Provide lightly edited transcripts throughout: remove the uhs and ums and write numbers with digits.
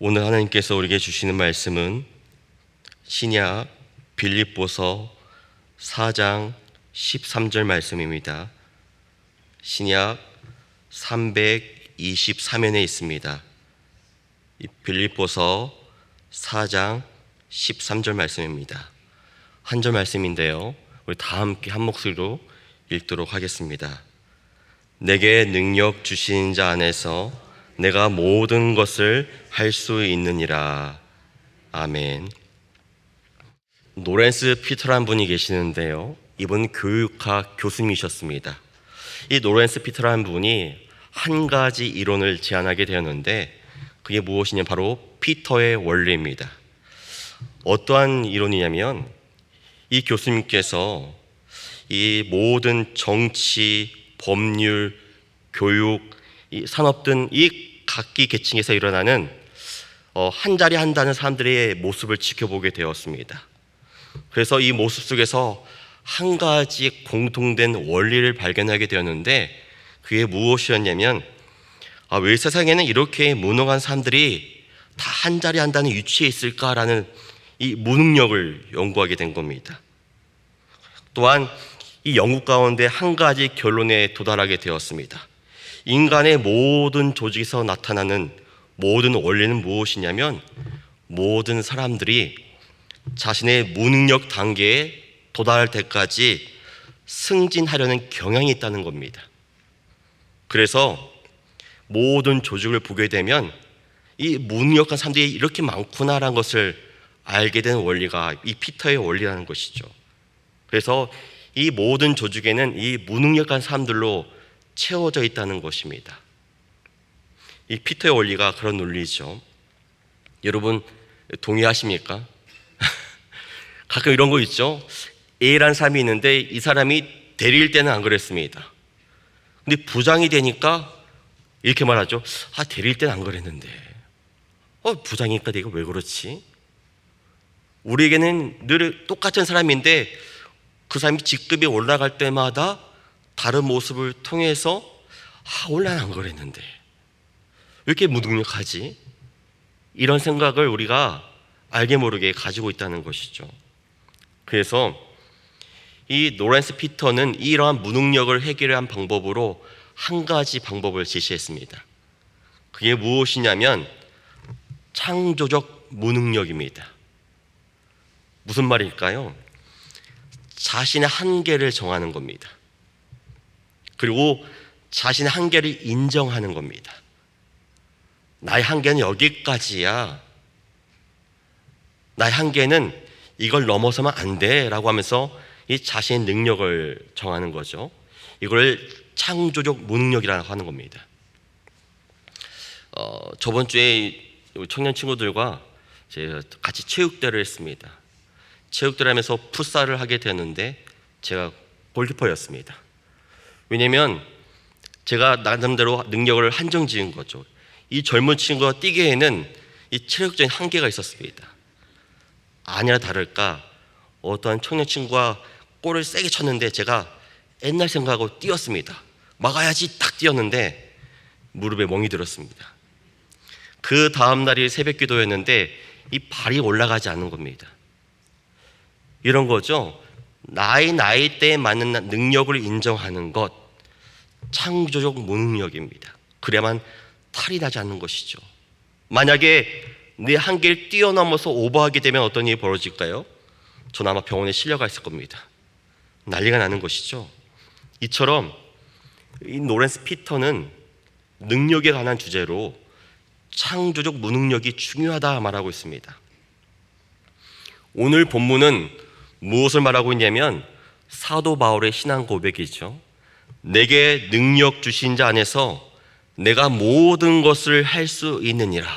오늘 하나님께서 우리에게 주시는 말씀은 신약 빌립보서 4장 13절 말씀입니다. 신약 323면에 있습니다. 이 빌립보서 4장 13절 말씀입니다. 한 절 말씀인데요, 우리 다 함께 한 목소리로 읽도록 하겠습니다. 내게 능력 주신 자 안에서 내가 모든 것을 할 수 있느니라. 아멘. 노렌스 피터라는 분이 계시는데요, 이분 교육학 교수님이셨습니다. 이 노렌스 피터라는 분이 한 가지 이론을 제안하게 되었는데, 그게 무엇이냐면 바로 피터의 원리입니다. 어떠한 이론이냐면, 이 교수님께서 이 모든 정치, 법률, 교육, 이 산업 등 이 각기 계층에서 일어나는 한 자리 한다는 사람들의 모습을 지켜보게 되었습니다. 그래서 이 모습 속에서 한 가지 공통된 원리를 발견하게 되었는데, 그게 무엇이었냐면, 왜 세상에는 이렇게 무능한 사람들이 다 한 자리 한다는 위치에 있을까라는 이 무능력을 연구하게 된 겁니다. 또한 이 연구 가운데 한 가지 결론에 도달하게 되었습니다. 인간의 모든 조직에서 나타나는 모든 원리는 무엇이냐면, 모든 사람들이 자신의 무능력 단계에 도달할 때까지 승진하려는 경향이 있다는 겁니다. 그래서 모든 조직을 보게 되면 이 무능력한 사람들이 이렇게 많구나라는 것을 알게 된 원리가 이 피터의 원리라는 것이죠. 그래서 이 모든 조직에는 이 무능력한 사람들로 채워져 있다는 것입니다. 이 피터의 원리가 그런 논리죠. 여러분 동의하십니까? 가끔 이런 거 있죠. A라는 사람이 있는데 이 사람이 대리일 때는 안 그랬습니다. 근데 부장이 되니까 이렇게 말하죠. 대리일 때는 안 그랬는데 부장이니까 내가 왜 그렇지? 우리에게는 늘 똑같은 사람인데 그 사람이 직급이 올라갈 때마다 다른 모습을 통해서 원래 안 그랬는데 왜 이렇게 무능력하지? 이런 생각을 우리가 알게 모르게 가지고 있다는 것이죠. 그래서 이 노렌스 피터는 이러한 무능력을 해결한 방법으로 한 가지 방법을 제시했습니다. 그게 무엇이냐면 창조적 무능력입니다. 무슨 말일까요? 자신의 한계를 정하는 겁니다. 그리고 자신의 한계를 인정하는 겁니다. 나의 한계는 여기까지야. 나의 한계는 이걸 넘어서면 안 돼 라고 하면서 이 자신의 능력을 정하는 거죠. 이걸 창조적 무능력이라고 하는 겁니다. 저번 주에 청년 친구들과 제가 같이 체육대회를 했습니다. 체육대회를 하면서 풋살을 하게 되었는데 제가 골키퍼였습니다. 왜냐면 제가 나름대로 능력을 한정 지은 거죠. 이 젊은 친구가 뛰기에는 이 체력적인 한계가 있었습니다. 아니나 다를까 어떠한 청년 친구가 골을 세게 쳤는데 제가 옛날 생각하고 뛰었습니다. 막아야지 딱 뛰었는데 무릎에 멍이 들었습니다. 그 다음 날이 새벽 기도였는데 이 발이 올라가지 않는 겁니다. 이런 거죠. 나이대에 맞는 능력을 인정하는 것, 창조적 무능력입니다. 그래야만 탈이 나지 않는 것이죠. 만약에 내 한계를 뛰어넘어서 오버하게 되면 어떤 일이 벌어질까요? 저는 아마 병원에 실려가 있을 겁니다. 난리가 나는 것이죠. 이처럼 이 노렌스 피터는 능력에 관한 주제로 창조적 무능력이 중요하다 말하고 있습니다. 오늘 본문은 무엇을 말하고 있냐면 사도 바울의 신앙 고백이죠. 내게 능력 주신 자 안에서 내가 모든 것을 할 수 있느니라.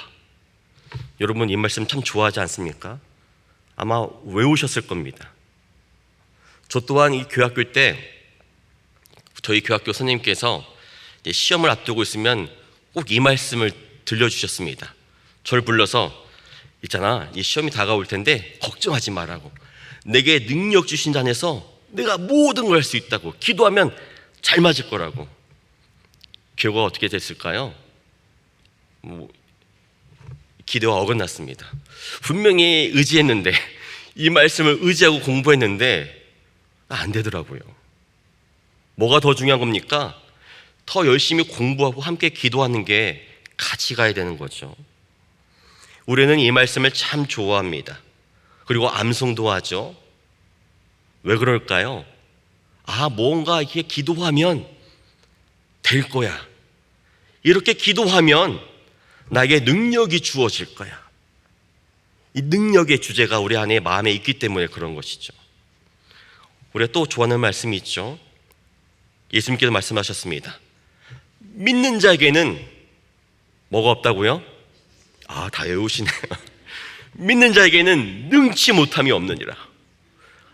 여러분 이 말씀 참 좋아하지 않습니까? 아마 외우셨을 겁니다. 저 또한 이 교학교 때 저희 교학교 선생님께서 시험을 앞두고 있으면 꼭 이 말씀을 들려주셨습니다. 저를 불러서 있잖아, 이 시험이 다가올 텐데 걱정하지 말라고. 내게 능력 주신 자 안에서 내가 모든 걸 할 수 있다고. 기도하면 잘 맞을 거라고. 결과가 어떻게 됐을까요? 기도가 어긋났습니다. 분명히 의지했는데, 이 말씀을 의지하고 공부했는데 안 되더라고요. 뭐가 더 중요한 겁니까? 더 열심히 공부하고 함께 기도하는 게 같이 가야 되는 거죠. 우리는 이 말씀을 참 좋아합니다. 그리고 암송도 하죠. 왜 그럴까요? 뭔가 이렇게 기도하면 될 거야. 이렇게 기도하면 나에게 능력이 주어질 거야. 이 능력의 주제가 우리 안에 마음에 있기 때문에 그런 것이죠. 우리가 또 좋아하는 말씀이 있죠. 예수님께서 말씀하셨습니다. 믿는 자에게는 뭐가 없다고요? 다 외우시네요. 믿는 자에게는 능치 못함이 없느니라.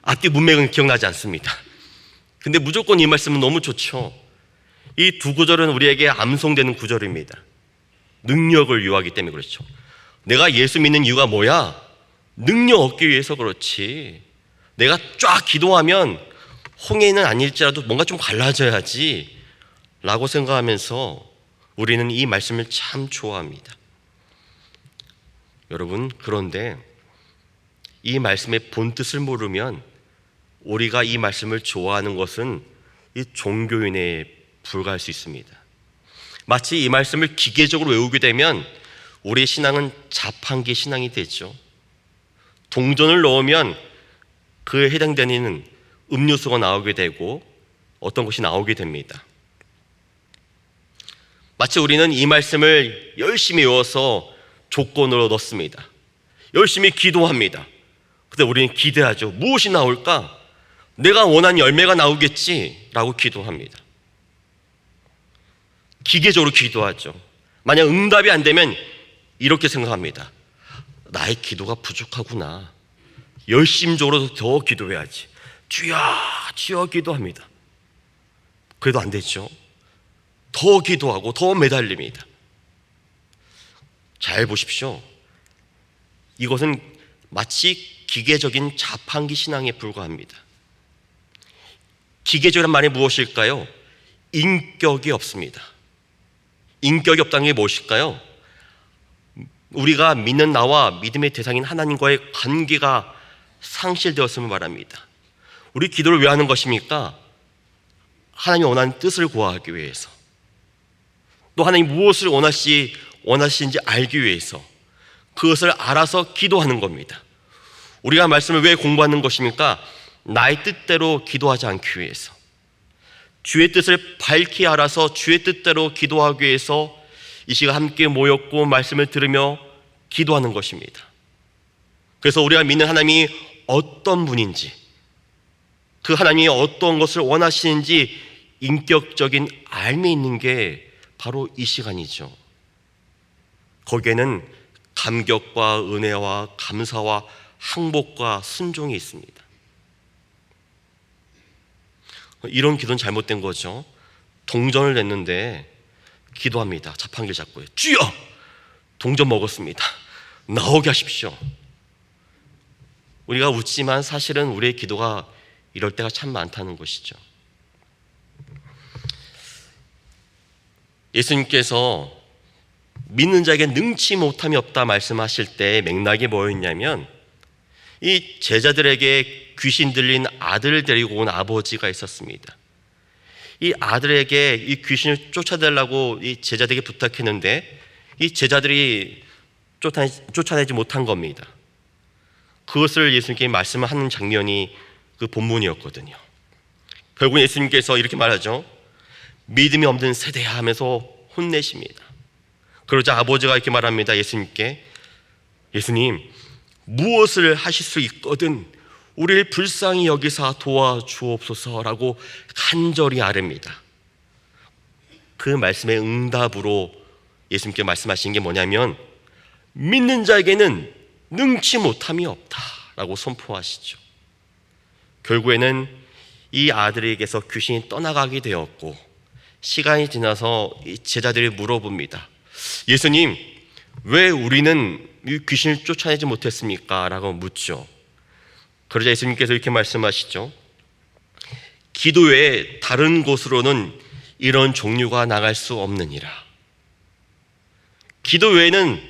앞뒤 문맥은 기억나지 않습니다. 근데 무조건 이 말씀은 너무 좋죠. 이 두 구절은 우리에게 암송되는 구절입니다. 능력을 요하기 때문에 그렇죠. 내가 예수 믿는 이유가 뭐야? 능력 얻기 위해서 그렇지. 내가 쫙 기도하면 홍해는 아닐지라도 뭔가 좀 갈라져야지 라고 생각하면서 우리는 이 말씀을 참 좋아합니다. 여러분, 그런데 이 말씀의 본뜻을 모르면 우리가 이 말씀을 좋아하는 것은 이 종교인에 불과할 수 있습니다. 마치 이 말씀을 기계적으로 외우게 되면 우리의 신앙은 자판기 신앙이 되죠. 동전을 넣으면 그에 해당되는 음료수가 나오게 되고 어떤 것이 나오게 됩니다. 마치 우리는 이 말씀을 열심히 외워서 조건으로 넣습니다. 열심히 기도합니다. 근데 우리는 기대하죠. 무엇이 나올까? 내가 원하는 열매가 나오겠지 라고 기도합니다. 기계적으로 기도하죠. 만약 응답이 안 되면 이렇게 생각합니다. 나의 기도가 부족하구나. 열심적으로 더 기도해야지. 주여 주여 기도합니다. 그래도 안 되죠. 더 기도하고 더 매달립니다. 잘 보십시오. 이것은 마치 기계적인 자판기 신앙에 불과합니다. 기계적이란 말이 무엇일까요? 인격이 없습니다. 인격이 없다는 게 무엇일까요? 우리가 믿는 나와 믿음의 대상인 하나님과의 관계가 상실되었음을 말합니다. 우리 기도를 왜 하는 것입니까? 하나님이 원하는 뜻을 구하기 위해서, 또 하나님이 무엇을 원하시는지 알기 위해서 그것을 알아서 기도하는 겁니다. 우리가 말씀을 왜 공부하는 것입니까? 나의 뜻대로 기도하지 않기 위해서, 주의 뜻을 밝히 알아서 주의 뜻대로 기도하기 위해서 이 시간 함께 모였고 말씀을 들으며 기도하는 것입니다. 그래서 우리가 믿는 하나님이 어떤 분인지, 그 하나님이 어떤 것을 원하시는지 인격적인 알미 있는 게 바로 이 시간이죠. 거기에는 감격과 은혜와 감사와 항복과 순종이 있습니다. 이런 기도는 잘못된 거죠. 동전을 냈는데 기도합니다. 자판기를 잡고 주여! 동전 먹었습니다. 나오게 하십시오. 우리가 웃지만 사실은 우리의 기도가 이럴 때가 참 많다는 것이죠. 예수님께서 믿는 자에게 능치 못함이 없다 말씀하실 때 맥락이 뭐였냐면, 이 제자들에게 귀신 들린 아들을 데리고 온 아버지가 있었습니다. 이 아들에게 이 귀신을 쫓아내려고 이 제자들에게 부탁했는데 이 제자들이 쫓아내지 못한 겁니다. 그것을 예수님께 말씀하는 장면이 그 본문이었거든요. 결국 예수님께서 이렇게 말하죠. 믿음이 없는 세대야 하면서 혼내십니다. 그러자 아버지가 이렇게 말합니다. 예수님께, 예수님, 무엇을 하실 수 있거든 우리를 불쌍히 여기사 도와주옵소서라고 간절히 아뢰입니다. 그 말씀의 응답으로 예수님께 말씀하신 게 뭐냐면, 믿는 자에게는 능치 못함이 없다라고 선포하시죠. 결국에는 이 아들에게서 귀신이 떠나가게 되었고, 시간이 지나서 이 제자들이 물어봅니다. 예수님, 왜 우리는 이 귀신을 쫓아내지 못했습니까? 라고 묻죠. 그러자 예수님께서 이렇게 말씀하시죠. 기도 외에 다른 곳으로는 이런 종류가 나갈 수 없느니라. 기도 외에는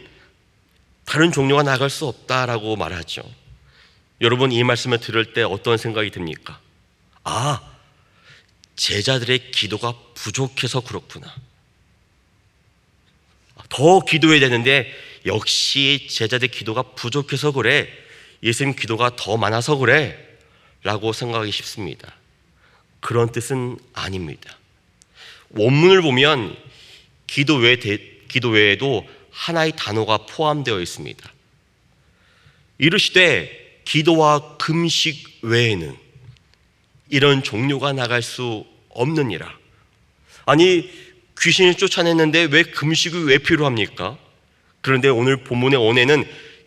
다른 종류가 나갈 수 없다라고 말하죠. 여러분, 이 말씀을 들을 때 어떤 생각이 듭니까? 아, 제자들의 기도가 부족해서 그렇구나. 더 기도해야 되는데 역시 제자들의 기도가 부족해서 그래. 예수님 기도가 더 많아서 그래 라고 생각하기 쉽습니다. 그런 뜻은 아닙니다. 원문을 보면 기도 외에도 하나의 단어가 포함되어 있습니다. 이르시되 기도와 금식 외에는 이런 종류가 나갈 수 없느니라. 아니, 귀신을 쫓아냈는데 왜 금식이 왜 필요합니까? 그런데 오늘 본문의 언에는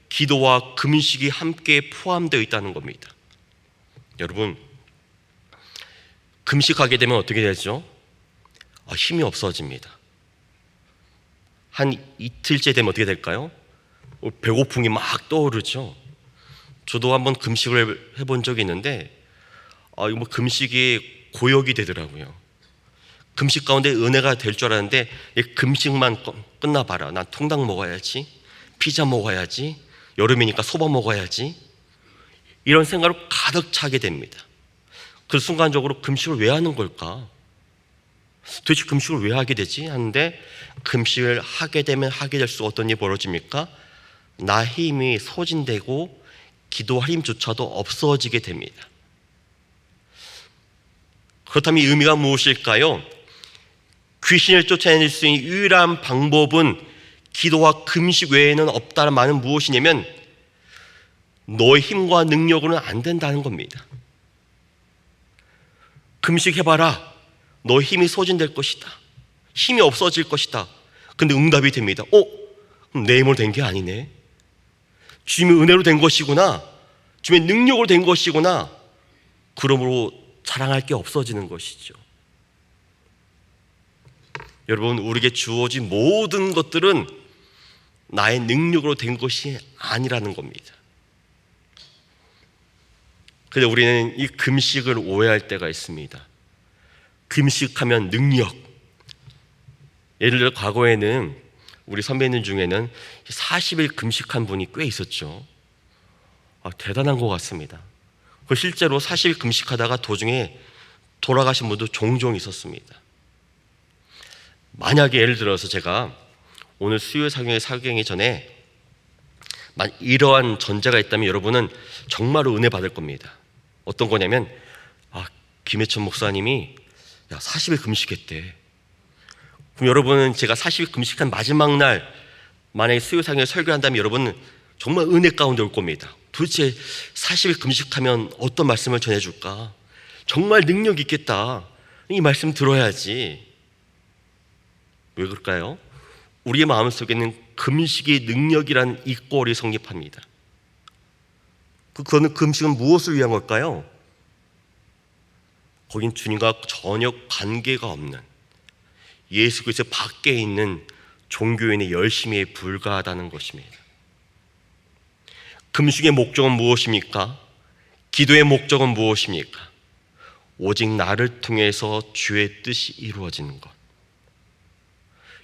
기도와 금식이 함께 포함되어 있다는 겁니다. 여러분, 금식하게 되면 어떻게 되죠? 힘이 없어집니다. 한 이틀째 되면 어떻게 될까요? 배고픔이 막 떠오르죠. 저도 한번 금식을 해본 적이 있는데 이거 금식이 고역이 되더라고요. 금식 가운데 은혜가 될 줄 알았는데 금식만 끝나봐라. 난 통닭 먹어야지, 피자 먹어야지, 여름이니까 소바 먹어야지, 이런 생각으로 가득 차게 됩니다. 그 순간적으로 금식을 왜 하는 걸까? 도대체 금식을 왜 하게 되지? 하는데 금식을 하게 되면 하게 될수록 어떤 일이 벌어집니까? 나 힘이 소진되고 기도할 힘조차도 없어지게 됩니다. 그렇다면 이 의미가 무엇일까요? 귀신을 쫓아낼 수 있는 유일한 방법은 기도와 금식 외에는 없다는 말은 무엇이냐면 너의 힘과 능력으로는 안 된다는 겁니다. 금식해봐라. 너의 힘이 소진될 것이다. 힘이 없어질 것이다. 근데 응답이 됩니다. 내 힘으로 된 게 아니네. 주님의 은혜로 된 것이구나. 주님의 능력으로 된 것이구나. 그러므로 자랑할 게 없어지는 것이죠. 여러분, 우리에게 주어진 모든 것들은 나의 능력으로 된 것이 아니라는 겁니다. 그런데 우리는 이 금식을 오해할 때가 있습니다. 금식하면 능력. 예를 들어 과거에는 우리 선배님 중에는 40일 금식한 분이 꽤 있었죠. 대단한 것 같습니다. 실제로 40일 금식하다가 도중에 돌아가신 분도 종종 있었습니다. 만약에 예를 들어서 제가 오늘 수요 사경에 사경이 전에 이러한 전제가 있다면 여러분은 정말로 은혜 받을 겁니다. 어떤 거냐면 김해천 목사님이 40일 금식했대. 그럼 여러분은 제가 40일 금식한 마지막 날 만약에 수요 사경에 설교한다면 여러분은 정말 은혜 가운데 올 겁니다. 도대체 40일 금식하면 어떤 말씀을 전해줄까? 정말 능력 있겠다. 이 말씀 들어야지. 왜 그럴까요? 우리의 마음속에는 금식의 능력이라는 이꼴이 성립합니다. 그거는 금식은 무엇을 위한 걸까요? 거긴 주님과 전혀 관계가 없는 예수 그리스도 밖에 있는 종교인의 열심에 불과하다는 것입니다. 금식의 목적은 무엇입니까? 기도의 목적은 무엇입니까? 오직 나를 통해서 주의 뜻이 이루어지는 것.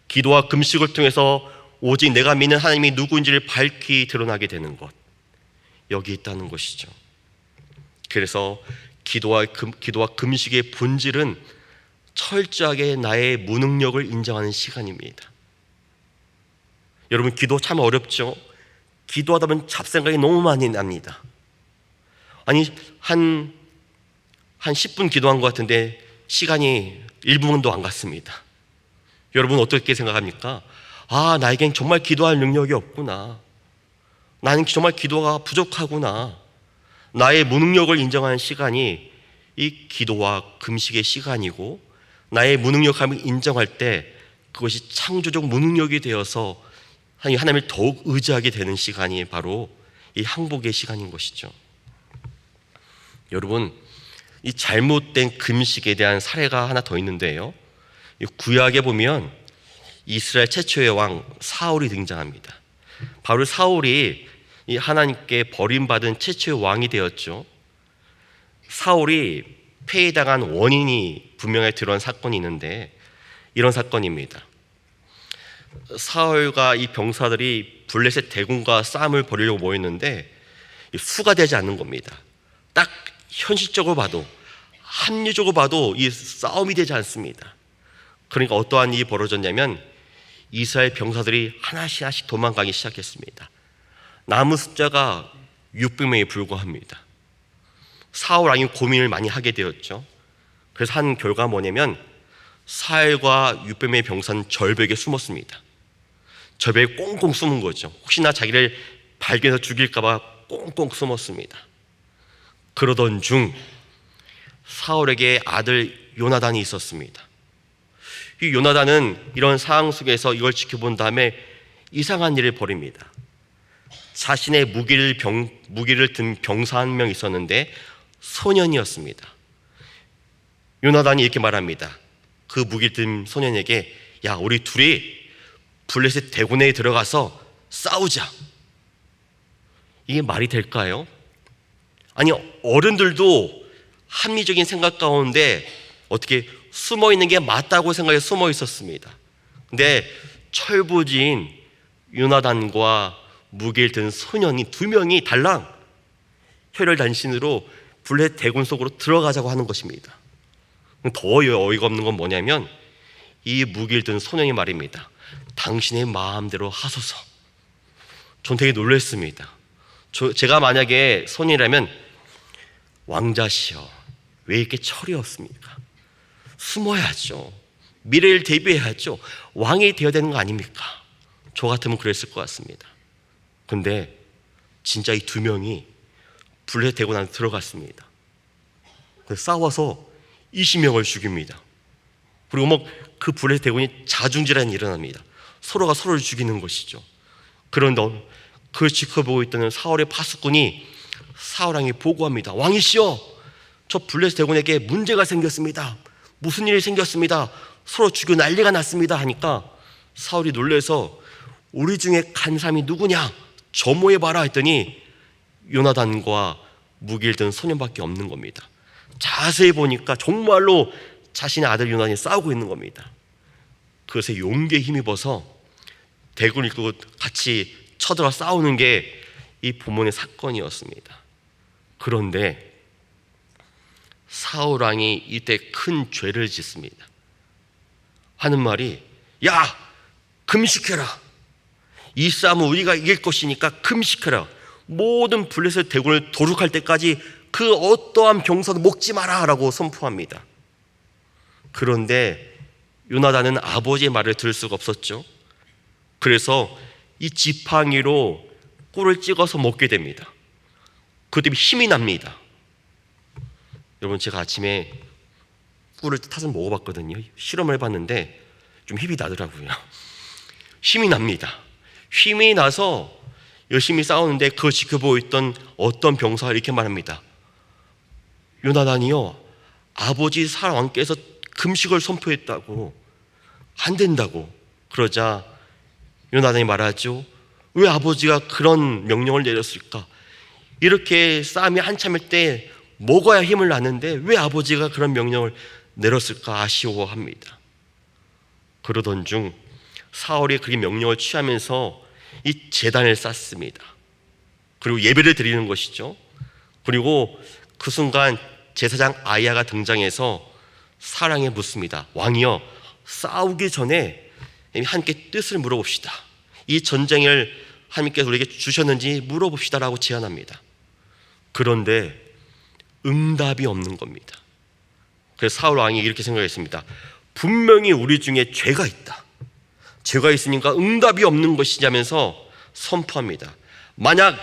기도와 금식을 통해서 오직 내가 믿는 하나님이 누구인지를 밝히 드러나게 되는 것. 여기 있다는 것이죠. 그래서 기도와 금식의 본질은 철저하게 나의 무능력을 인정하는 시간입니다. 여러분, 기도 참 어렵죠? 기도하다 보면 잡생각이 너무 많이 납니다. 아니, 한 10분 기도한 것 같은데 시간이 1분도 안 갔습니다. 여러분 어떻게 생각합니까? 나에겐 정말 기도할 능력이 없구나. 나는 정말 기도가 부족하구나. 나의 무능력을 인정하는 시간이 이 기도와 금식의 시간이고, 나의 무능력함을 인정할 때 그것이 창조적 무능력이 되어서 하나님을 더욱 의지하게 되는 시간이 바로 이 항복의 시간인 것이죠. 여러분, 이 잘못된 금식에 대한 사례가 하나 더 있는데요. 구약에 보면 이스라엘 최초의 왕 사울이 등장합니다. 바로 사울이 이 하나님께 버림받은 최초의 왕이 되었죠. 사울이 폐위당한 원인이 분명히 드러난 사건이 있는데 이런 사건입니다. 사울과 이 병사들이 블레셋 대군과 싸움을 벌이려고 모였는데 수가 되지 않는 겁니다. 딱 현실적으로 봐도, 합리적으로 봐도 이 싸움이 되지 않습니다. 그러니까 어떠한 일이 벌어졌냐면 이스라엘 병사들이 하나씩 하나씩 도망가기 시작했습니다. 남은 숫자가 600명에 불과합니다. 사울 왕이 고민을 많이 하게 되었죠. 그래서 한 결과가 뭐냐면 사울과 600명의 병사는 절벽에 숨었습니다. 절벽에 꽁꽁 숨은 거죠. 혹시나 자기를 발견해서 죽일까봐 꽁꽁 숨었습니다. 그러던 중 사울에게 아들 요나단이 있었습니다. 이 요나단은 이런 상황 속에서 이걸 지켜본 다음에 이상한 일을 벌입니다. 자신의 무기를 든 병사 한 명 있었는데 소년이었습니다. 요나단이 이렇게 말합니다. 그 무기를 든 소년에게, 야, 우리 둘이 블레셋 대군에 들어가서 싸우자. 이게 말이 될까요? 아니, 어른들도 합리적인 생각 가운데 어떻게 숨어 있는 게 맞다고 생각해서 숨어 있었습니다. 근데 철부지인 요나단과 무기를 든 소년이 두 명이 달랑 혈혈단신으로 블레셋 대군 속으로 들어가자고 하는 것입니다. 더 어이가 없는 건 뭐냐면 이 무기를 든 소년이 말입니다. 당신의 마음대로 하소서. 전 되게 놀랐습니다. 제가 만약에 소년이라면, 왕자시여, 왜 이렇게 철이 없습니까? 숨어야죠. 미래를 대비해야죠. 왕이 되어야 되는 거 아닙니까? 저 같으면 그랬을 것 같습니다. 근데 진짜 이 두 명이 블레셋 대군 안에 들어갔습니다. 싸워서 20명을 죽입니다. 그리고 그 블레셋 대군이 자중질환이 일어납니다. 서로가 서로를 죽이는 것이죠. 그런데 그걸 지켜보고 있던 사울의 파수꾼이 사울 왕에게 보고합니다. 왕이시여, 저 블레셋 대군에게 문제가 생겼습니다. 무슨 일이 생겼습니다. 서로 죽여 난리가 났습니다. 하니까 사울이 놀라서 우리 중에 간 사람이 누구냐? 점호해봐라 했더니 요나단과 무기를 든 소년밖에 없는 겁니다. 자세히 보니까 정말로 자신의 아들 요나단이 싸우고 있는 겁니다. 그것에 용기에 힘입어서 대군을 이끌고 같이 쳐들어 싸우는 게 이 본문의 사건이었습니다. 그런데 사울 왕이 이때 큰 죄를 짓습니다. 하는 말이, 야, 금식해라. 이 싸움은 우리가 이길 것이니까 금식해라. 모든 블레셋 대군을 도륙할 때까지 그 어떠한 병사도 먹지 마라 라고 선포합니다. 그런데 요나단은 아버지의 말을 들을 수가 없었죠. 그래서 이 지팡이로 꿀을 찍어서 먹게 됩니다. 그것 때문에 힘이 납니다. 여러분, 제가 아침에 꿀을 타서 먹어봤거든요. 실험을 해봤는데 좀 힘이 나더라고요. 힘이 납니다. 힘이 나서 열심히 싸우는데 그걸 지켜보고 있던 어떤 병사가 이렇게 말합니다. 요나단이요, 아버지 사울 왕께서 금식을 선포했다고, 안 된다고. 그러자 요나단이 말하죠. 왜 아버지가 그런 명령을 내렸을까? 이렇게 싸움이 한참일 때 먹어야 힘을 나는데 왜 아버지가 그런 명령을 내렸을까 아쉬워합니다. 그러던 중 사울이 그렇게 명령을 취하면서 이 제단을 쌓습니다. 그리고 예배를 드리는 것이죠. 그리고 그 순간 제사장 아이야가 등장해서 사랑에 묻습니다. 왕이여, 싸우기 전에 함께 뜻을 물어봅시다. 이 전쟁을 하나님께서 우리에게 주셨는지 물어봅시다라고 제안합니다. 그런데 응답이 없는 겁니다. 그래서 사울 왕이 이렇게 생각했습니다. 분명히 우리 중에 죄가 있다. 죄가 있으니까 응답이 없는 것이냐면서 선포합니다. 만약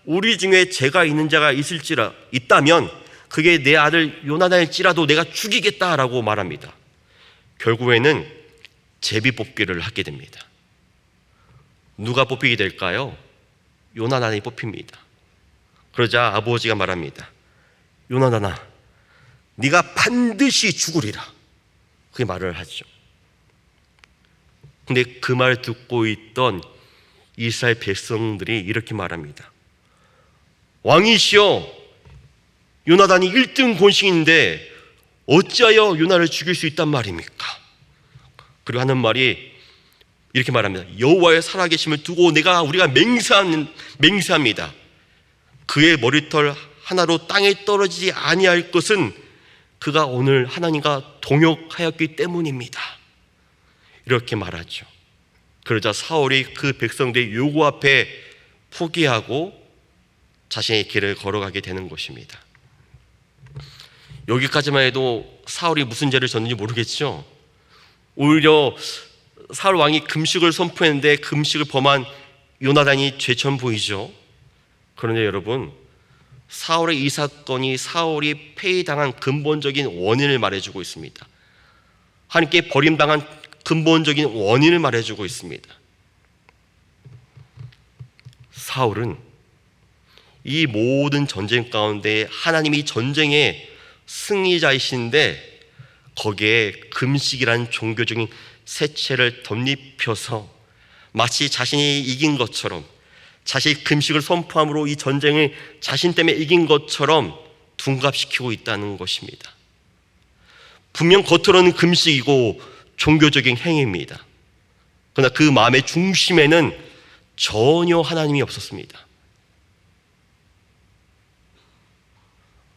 우리 중에 죄가 있는 자가 있다면 그게 내 아들 요나단일지라도 내가 죽이겠다라고 말합니다. 결국에는 제비 뽑기를 하게 됩니다. 누가 뽑히게 될까요? 요나단이 뽑힙니다. 그러자 아버지가 말합니다. 요나단아, 네가 반드시 죽으리라. 그게 말을 하죠. 근데 그 말을 듣고 있던 이스라엘 백성들이 이렇게 말합니다. 왕이시여, 요나단이 1등 권신인데 어찌하여 요나를 죽일 수 있단 말입니까? 그리고 하는 말이, 이렇게 말합니다. 여호와의 살아계심을 두고 우리가 맹세합니다. 그의 머리털 하나로 땅에 떨어지지 아니할 것은 그가 오늘 하나님과 동역하였기 때문입니다. 이렇게 말하죠. 그러자 사울이 그 백성들의 요구 앞에 포기하고 자신의 길을 걸어가게 되는 것입니다. 여기까지만 해도 사울이 무슨 죄를 졌는지 모르겠죠. 오히려 사울 왕이 금식을 선포했는데 금식을 범한 요나단이 죄처럼 보이죠. 그런데 여러분, 사울의 이 사건이 사울이 폐위당한 근본적인 원인을 말해주고 있습니다. 하나님께 버림당한 근본적인 원인을 말해주고 있습니다. 사울은 이 모든 전쟁 가운데 하나님이 전쟁의 승리자이신데 거기에 금식이란 종교적인 세체를 덧입혀서 마치 자신이 이긴 것처럼, 자신이 금식을 선포함으로 이 전쟁을 자신 때문에 이긴 것처럼 둔갑시키고 있다는 것입니다. 분명 겉으로는 금식이고 종교적인 행위입니다. 그러나 그 마음의 중심에는 전혀 하나님이 없었습니다.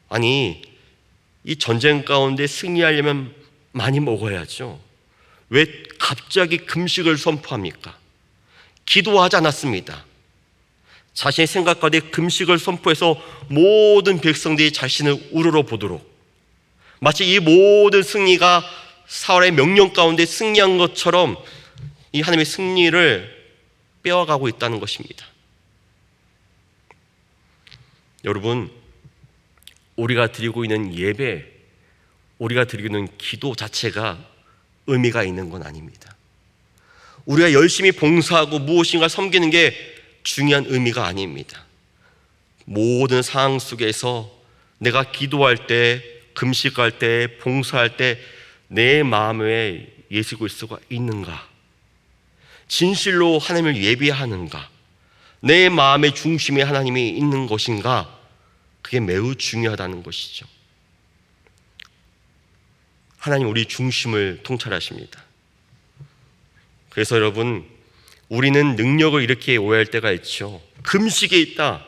아니, 이 전쟁 가운데 승리하려면 많이 먹어야죠. 왜 갑자기 금식을 선포합니까? 기도하지 않았습니다. 자신의 생각 가운데 금식을 선포해서 모든 백성들이 자신을 우러러 보도록, 마치 이 모든 승리가 사울의 명령 가운데 승리한 것처럼 이 하나님의 승리를 빼앗아가고 있다는 것입니다. 여러분, 우리가 드리고 있는 예배, 우리가 드리고 있는 기도 자체가 의미가 있는 건 아닙니다. 우리가 열심히 봉사하고 무엇인가 섬기는 게 중요한 의미가 아닙니다. 모든 상황 속에서 내가 기도할 때, 금식할 때, 봉사할 때 내 마음에 예수 그리스도가 있는가? 진실로 하나님을 예배하는가? 내 마음의 중심에 하나님이 있는 것인가? 그게 매우 중요하다는 것이죠. 하나님 우리 중심을 통찰하십니다. 그래서 여러분, 우리는 능력을 이렇게 오해할 때가 있죠. 금식에 있다,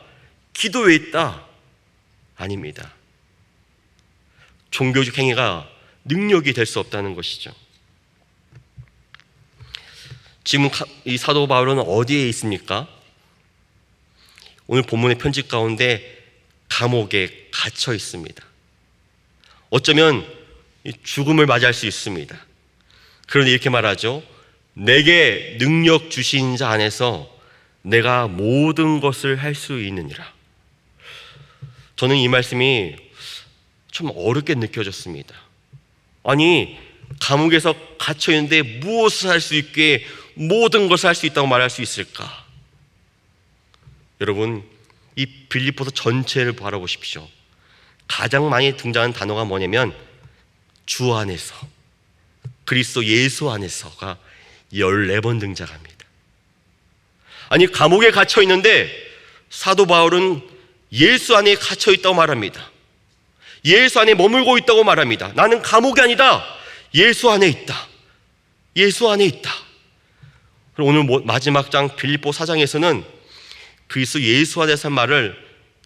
기도에 있다. 아닙니다. 종교적 행위가 능력이 될 수 없다는 것이죠. 지금 이 사도 바울은 어디에 있습니까? 오늘 본문의 편지 가운데 감옥에 갇혀 있습니다. 어쩌면 죽음을 맞이할 수 있습니다. 그런데 이렇게 말하죠. 내게 능력 주신 자 안에서 내가 모든 것을 할 수 있느니라. 저는 이 말씀이 좀 어렵게 느껴졌습니다. 아니, 감옥에서 갇혀 있는데 무엇을 할 수 있게 모든 것을 할 수 있다고 말할 수 있을까? 여러분, 이 빌립보서 전체를 바라보십시오. 가장 많이 등장하는 단어가 뭐냐면 주 안에서, 그리스도 예수 안에서가 14번 등장합니다. 아니, 감옥에 갇혀 있는데 사도 바울은 예수 안에 갇혀 있다고 말합니다. 예수 안에 머물고 있다고 말합니다. 나는 감옥이 아니다. 예수 안에 있다. 예수 안에 있다. 오늘 마지막 장 빌립보 4장에서는 그리스도 예수 안에서 말을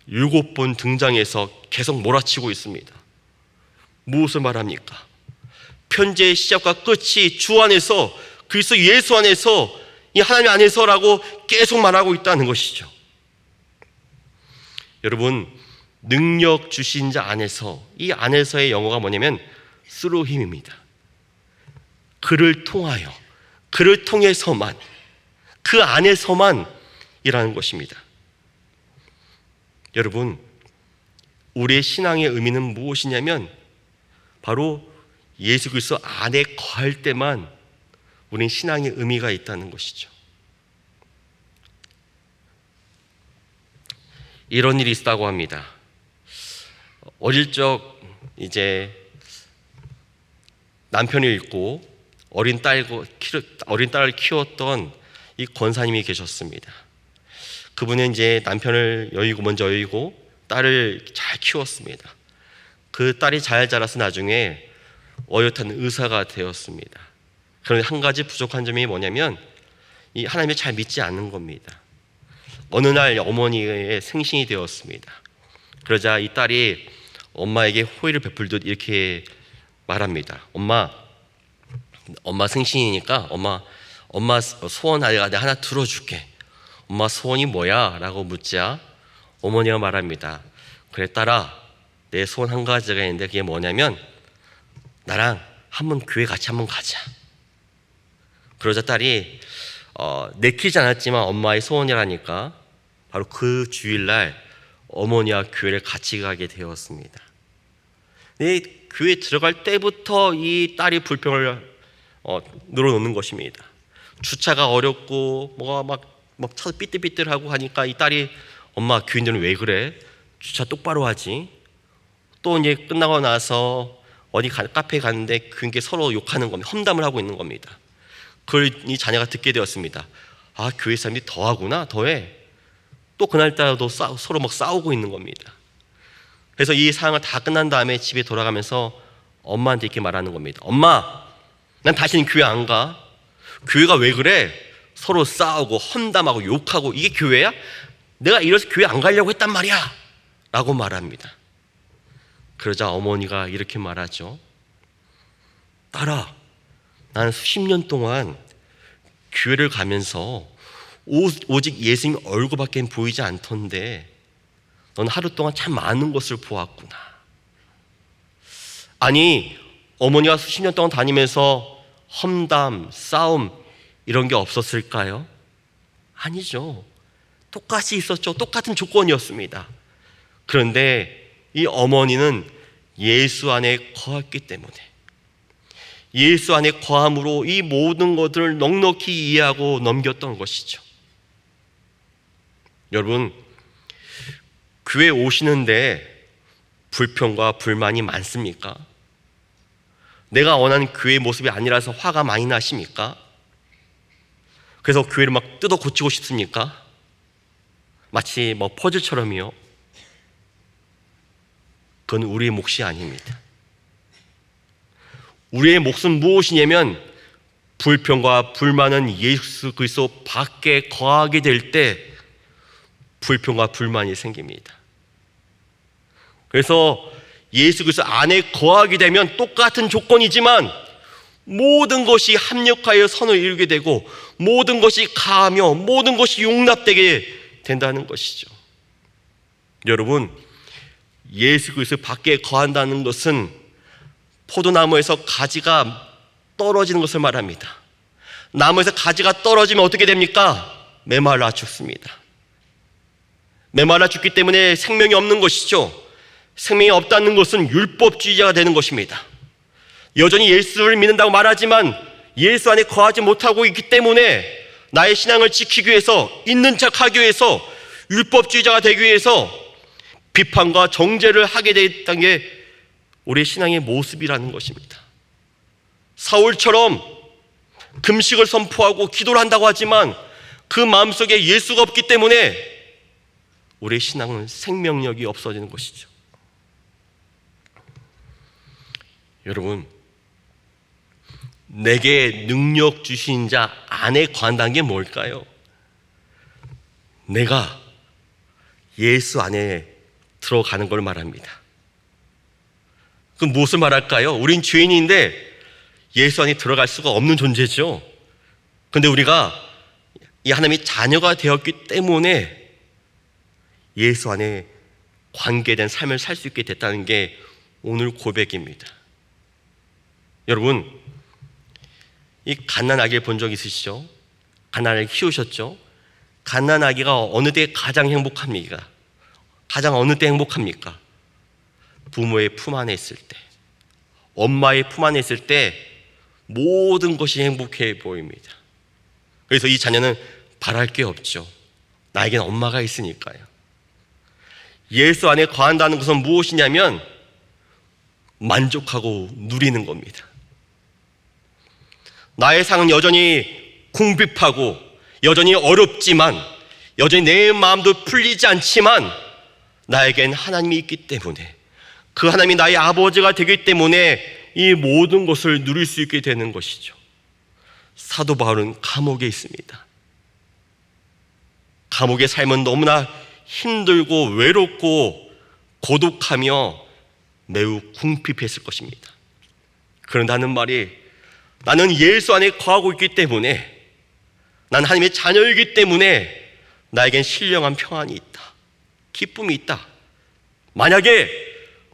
7번 등장해서 계속 몰아치고 있습니다. 무엇을 말합니까? 편지의 시작과 끝이 주 안에서, 그리스도 예수 안에서, 이 하나님 안에서라고 계속 말하고 있다는 것이죠. 여러분, 능력 주신 자 안에서, 이 안에서의 영어가 뭐냐면 through him입니다. 그를 통하여, 그를 통해서만, 그 안에서만 이라는 것입니다. 여러분, 우리의 신앙의 의미는 무엇이냐면 바로 예수 그리스도 안에 거할 때만 우리는 신앙의 의미가 있다는 것이죠. 이런 일이 있다고 합니다. 어릴 적 이제 남편이 있고 어린 딸을 키웠던 이 권사님이 계셨습니다. 그분은 이제 남편을 먼저 여의고 딸을 잘 키웠습니다. 그 딸이 잘 자라서 나중에 어엿한 의사가 되었습니다. 그런데 한 가지 부족한 점이 뭐냐면 이 하나님을 잘 믿지 않는 겁니다. 어느 날 어머니의 생신이 되었습니다. 그러자 이 딸이 엄마에게 호의를 베풀듯 이렇게 말합니다. 엄마 생신이니까 엄마 소원 내가 하나 들어줄게. 엄마 소원이 뭐야? 라고 묻자 어머니가 말합니다. 그래 딸아, 내 소원 한 가지가 있는데 그게 뭐냐면 나랑 한번 교회 같이 한번 가자. 그러자 딸이 내키지 않았지만 엄마의 소원이라니까 바로 그 주일날 어머니와 교회를 같이 가게 되었습니다. 교회 들어갈 때부터 이 딸이 불평을 늘어놓는 것입니다. 주차가 어렵고 뭐가 막 차도 삐뚤삐뚤하고 하니까 이 딸이 엄마 교인들은 왜 그래? 주차 똑바로 하지. 또 이제 끝나고 나서 어디 카페에 갔는데 교인께 서로 욕하는 겁니다. 험담을 하고 있는 겁니다. 그걸 이 자녀가 듣게 되었습니다. 아, 교회 사람들이 더하구나, 더해. 또 그날따라도 서로 막 싸우고 있는 겁니다. 그래서 이 상황을 다 끝난 다음에 집에 돌아가면서 엄마한테 이렇게 말하는 겁니다. 엄마, 난 다시는 교회 안 가. 교회가 왜 그래? 서로 싸우고 험담하고 욕하고 이게 교회야? 내가 이래서 교회 안 가려고 했단 말이야 라고 말합니다. 그러자 어머니가 이렇게 말하죠. 딸아, 나는 수십 년 동안 교회를 가면서 오직 예수님 얼굴밖에 보이지 않던데 넌 하루 동안 참 많은 것을 보았구나. 아니, 어머니가 수십 년 동안 다니면서 험담, 싸움 이런 게 없었을까요? 아니죠. 똑같이 있었죠. 똑같은 조건이었습니다. 그런데 이 어머니는 예수 안에 거했기 때문에 예수 안에 거함으로 이 모든 것들을 넉넉히 이해하고 넘겼던 것이죠. 여러분, 교회 오시는데 불평과 불만이 많습니까? 내가 원하는 교회의 모습이 아니라서 화가 많이 나십니까? 그래서 교회를 막 뜯어 고치고 싶습니까? 마치 퍼즐처럼요. 그건 우리의 몫이 아닙니다. 우리의 몫은 무엇이냐면 불평과 불만은 예수 그리스도 밖에 거하게 될 때 불평과 불만이 생깁니다. 그래서 예수 그리스도 안에 거하게 되면 똑같은 조건이지만 모든 것이 합력하여 선을 이루게 되고 모든 것이 가하며 모든 것이 용납되게 된다는 것이죠. 여러분, 예수 그리스도 밖에 거한다는 것은 포도나무에서 가지가 떨어지는 것을 말합니다. 나무에서 가지가 떨어지면 어떻게 됩니까? 메말라 죽습니다. 메말라 죽기 때문에 생명이 없는 것이죠. 생명이 없다는 것은 율법주의자가 되는 것입니다. 여전히 예수를 믿는다고 말하지만 예수 안에 거하지 못하고 있기 때문에 나의 신앙을 지키기 위해서, 있는 척하기 위해서, 율법주의자가 되기 위해서 비판과 정죄를 하게 되었다는 게 우리의 신앙의 모습이라는 것입니다. 사울처럼 금식을 선포하고 기도를 한다고 하지만 그 마음속에 예수가 없기 때문에 우리의 신앙은 생명력이 없어지는 것이죠. 여러분, 내게 능력 주신 자 안에 거한다는 게 뭘까요? 내가 예수 안에 들어가는 걸 말합니다. 그럼 무엇을 말할까요? 우린 죄인인데 예수 안에 들어갈 수가 없는 존재죠. 그런데 우리가 이 하나님의 자녀가 되었기 때문에 예수 안에 관계된 삶을 살 수 있게 됐다는 게 오늘 고백입니다. 여러분, 이 갓난아기를 본 적 있으시죠? 갓난아기를 키우셨죠? 갓난아기가 어느 때 가장 행복합니까? 가장 어느 때 행복합니까? 부모의 품 안에 있을 때, 엄마의 품 안에 있을 때 모든 것이 행복해 보입니다. 그래서 이 자녀는 바랄 게 없죠. 나에겐 엄마가 있으니까요. 예수 안에 거한다는 것은 무엇이냐면 만족하고 누리는 겁니다. 나의 상은 여전히 궁핍하고 여전히 어렵지만 여전히 내 마음도 풀리지 않지만 나에겐 하나님이 있기 때문에, 그 하나님이 나의 아버지가 되기 때문에 이 모든 것을 누릴 수 있게 되는 것이죠. 사도 바울은 감옥에 있습니다. 감옥의 삶은 너무나 힘들고 외롭고 고독하며 매우 궁핍했을 것입니다. 그런데 하는 말이, 나는 예수 안에 거하고 있기 때문에, 난 하나님의 자녀이기 때문에 나에겐 신령한 평안이 있다, 기쁨이 있다. 만약에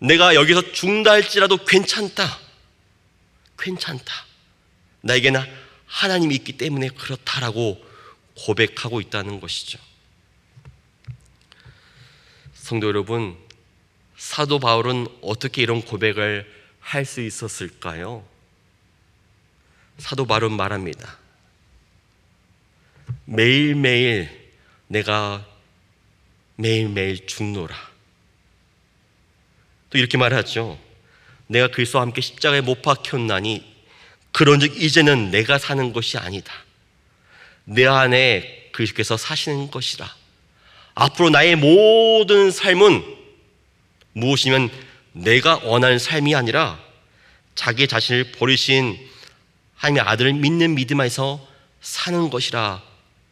내가 여기서 죽는다 할지라도 괜찮다. 나에게는 하나님이 있기 때문에 그렇다라고 고백하고 있다는 것이죠. 성도 여러분, 사도 바울은 어떻게 이런 고백을 할 수 있었을까요? 사도 바울은 말합니다. 내가 매일매일 죽노라. 또 이렇게 말하죠. 내가 그리스도와 함께 십자가에 못 박혔나니 그런즉 이제는 내가 사는 것이 아니다. 내 안에 그리스도께서 사시는 것이라. 앞으로 나의 모든 삶은 무엇이면 내가 원하는 삶이 아니라 자기 자신을 버리신 하나님의 아들을 믿는 믿음 안에서 사는 것이라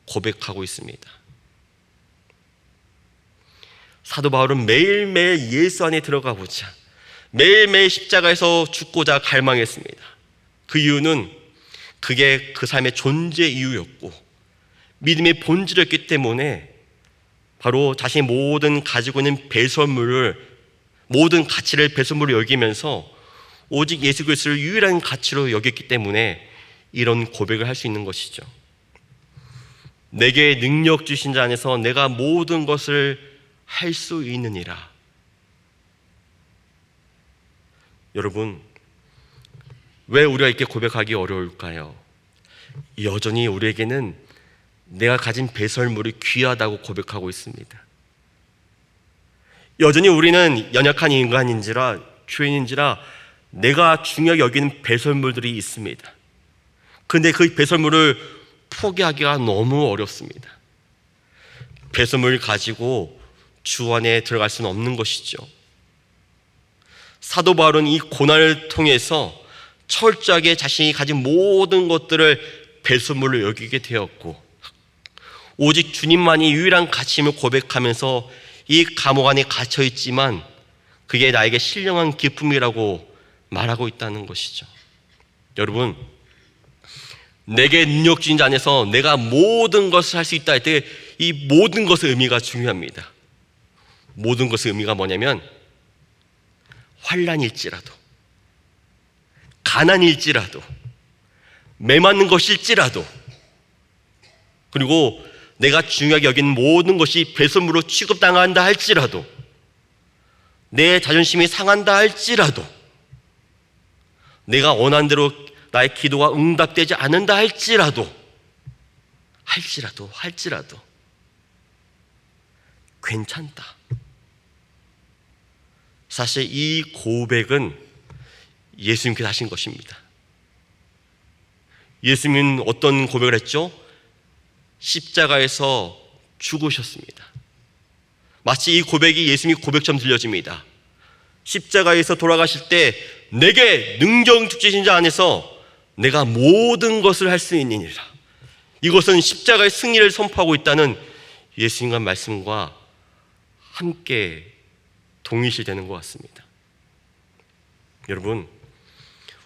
고백하고 있습니다. 사도 바울은 매일매일 예수 안에 들어가고자, 매일매일 십자가에서 죽고자 갈망했습니다. 그 이유는 그게 그 삶의 존재 이유였고 믿음의 본질이었기 때문에 바로 자신이 모든 가지고 있는 배설물을, 모든 가치를 배설물로 여기면서 오직 예수 그리스도를 유일한 가치로 여겼기 때문에 이런 고백을 할 수 있는 것이죠. 내게 능력 주신 자 안에서 내가 모든 것을 할 수 있느니라. 여러분, 왜 우리가 이렇게 고백하기 어려울까요? 여전히 우리에게는 내가 가진 배설물이 귀하다고 고백하고 있습니다. 여전히 우리는 연약한 인간인지라, 죄인인지라 내가 중요하게 여기는 배설물들이 있습니다. 근데 그 배설물을 포기하기가 너무 어렵습니다. 배설물을 가지고 주 안에 들어갈 수는 없는 것이죠. 사도 바울은 이 고난을 통해서 철저하게 자신이 가진 모든 것들을 배설물로 여기게 되었고, 오직 주님만이 유일한 가치임을 고백하면서 이 감옥 안에 갇혀 있지만 그게 나에게 신령한 기쁨이라고 말하고 있다는 것이죠. 여러분, 내게 능력 주신 자 안에서 내가 모든 것을 할 수 있다 할 때 이 모든 것의 의미가 중요합니다. 모든 것의 의미가 뭐냐면, 환난일지라도, 가난일지라도, 매맞는 것일지라도, 그리고 내가 중요하게 여기는 모든 것이 배설물로 취급당한다 할지라도, 내 자존심이 상한다 할지라도, 내가 원하는 대로 나의 기도가 응답되지 않는다 할지라도 괜찮다. 사실 이 고백은 예수님께서 하신 것입니다. 예수님은 어떤 고백을 했죠? 십자가에서 죽으셨습니다. 마치 이 고백이 예수님의 고백처럼 들려집니다. 십자가에서 돌아가실 때 내게 능력 주신 자 안에서 내가 모든 것을 할 수 있느니라. 이것은 십자가의 승리를 선포하고 있다는 예수님의 말씀과 함께 동일시되는 것 같습니다. 여러분,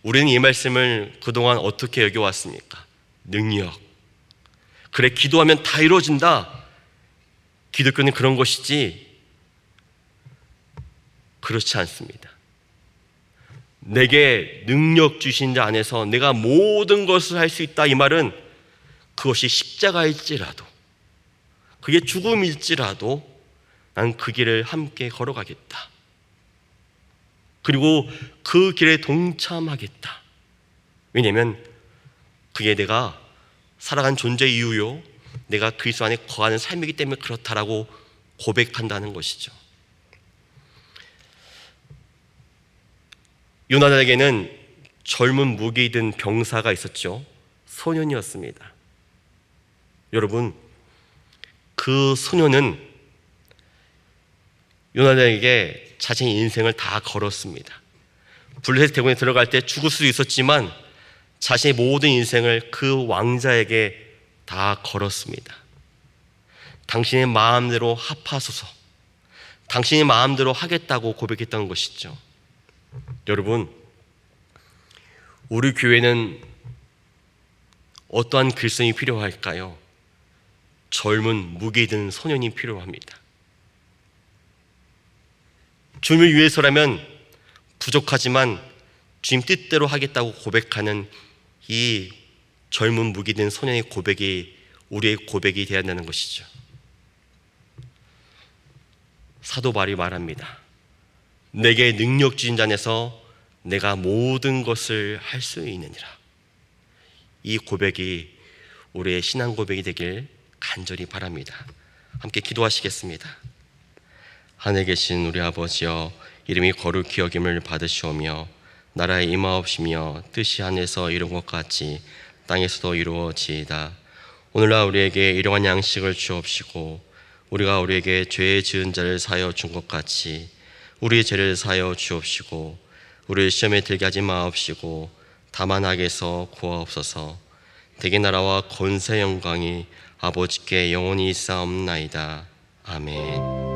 우리는 이 말씀을 그동안 어떻게 여겨왔습니까? 능력. 그래, 기도하면 다 이루어진다. 기독교는 그런 것이지, 그렇지 않습니다. 내게 능력 주신 자 안에서 내가 모든 것을 할 수 있다, 이 말은 그것이 십자가일지라도, 그게 죽음일지라도 난 그 길을 함께 걸어가겠다. 그리고 그 길에 동참하겠다. 왜냐하면 그게 내가 살아간 존재 이유요, 내가 그리스도 안에 거하는 삶이기 때문에 그렇다라고 고백한다는 것이죠. 요나단에게는 젊은 무기 든 병사가 있었죠. 소년이었습니다. 여러분, 그 소년은 요나단에게 자신의 인생을 다 걸었습니다. 블레셋 대군에 들어갈 때 죽을 수도 있었지만 자신의 모든 인생을 그 왕자에게 다 걸었습니다. 당신의 마음대로 합하소서, 당신의 마음대로 하겠다고 고백했던 것이죠. 여러분, 우리 교회는 어떠한 글썽이 필요할까요? 젊은 무게 든 소년이 필요합니다. 주님을 위해서라면 부족하지만 주님 뜻대로 하겠다고 고백하는 이 젊은 무게 든 소년의 고백이 우리의 고백이 되어야 한다는 것이죠. 사도 바울이 말합니다. 내게 능력 주신 자 안에서 내가 모든 것을 할 수 있느니라. 이 고백이 우리의 신앙 고백이 되길 간절히 바랍니다. 함께 기도하시겠습니다. 하늘에 계신 우리 아버지여, 이름이 거룩히 여김을 받으시오며 나라에 임하옵시며 뜻이 하늘에서 이룬 것 같이 땅에서도 이루어지이다. 오늘날 우리에게 일용할 양식을 주옵시고 우리가 우리에게 죄 지은 자를 사하여 준 것 같이 우리의 죄를 사하여 주옵시고 우리를 시험에 들게 하지 마옵시고 다만 악에서 구하옵소서. 대개 나라와 권세 영광이 아버지께 영원히 있사옵나이다. 아멘.